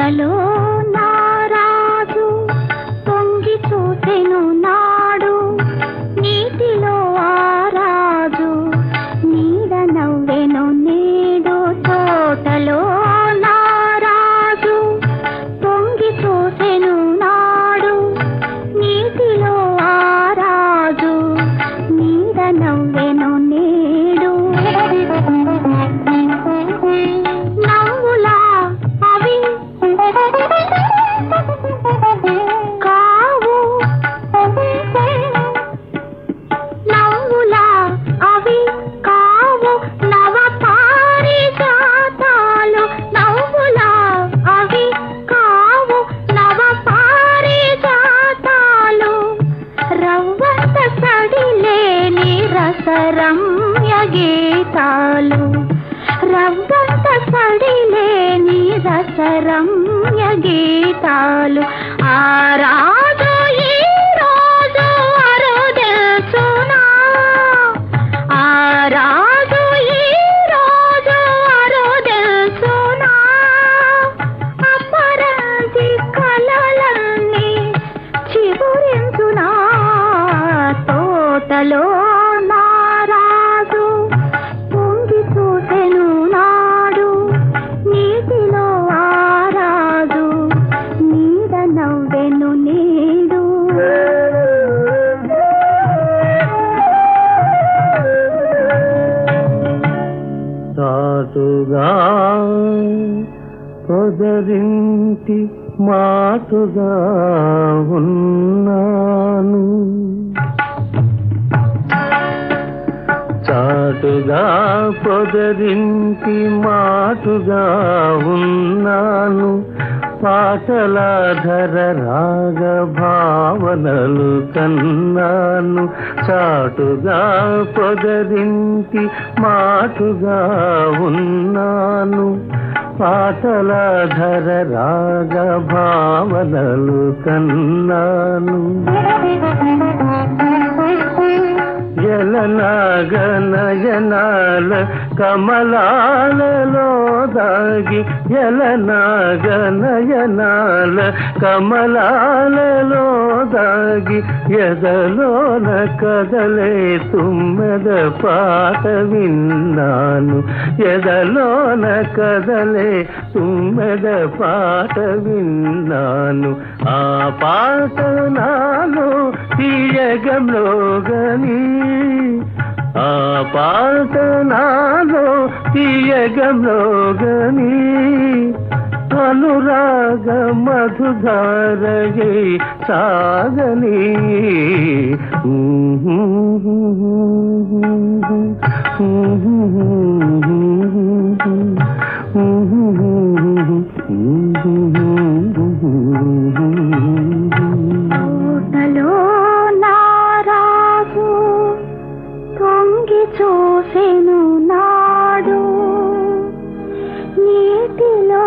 తోటలో నారాజు తొంగి చూసెను నాడు, నీటిలో ఆరాజు నీడ నవ్వెను నేడు. తోటలో నారాజు తొంగి చూసెను నాడు, నీటిలో ఆరాజు నీడ నవ్వెను నేడు. నవ్వులా అవి కావు, నవ్వులా అవి కావు నవ పారిజాతాలు. నవ్వులా అవి కావు నవ పారిజాతాలు. రవ్వంత సడిలేని రసరమ్య గీతాలు, రవ్వంత సడిలేని రసరమ్య గీతాలు. ఆ రాజు ఈ రోజు అరుదెల్చునా, ఆ రాజు ఈ రోజు అరుదెల్చునా. అపరాజి కలలన్నీ చిగురించునా. తోటలో నారాజు పొంగి చూసెను నాడు, నీటిలో ఆరాజు నీడ నవ్వెను నేడు. చాటుగా పొదరింటి మాటుగా ఉన్నాను, చాటుగా పొదరింటి మాటుగా ఉన్నాను. పాటలాధర రాగ భావనలు కన్నాను. చాటుగా పొదరింటి మాటుగా ఉన్నాను. పాటలాధర రాగ భావనలు కన్నాను. జలనాగనయనాల కమలాలలో దాగి, జలనాగనయనాల కమలాలలో దాగి, ఎదలోన కదలే తుమ్మెద పాట విన్నాను. ఎదలోన కదలే తుమ్మెద పాట విన్నాను. ఆ పాట నాలో తీయగంలోగని, ఆ పాట నాలో తీయగంలోగని. అనురాగ మధుధారయే సాగని. తోటలో నారాజు తొంగి చూసెను నాడు, నీటిలో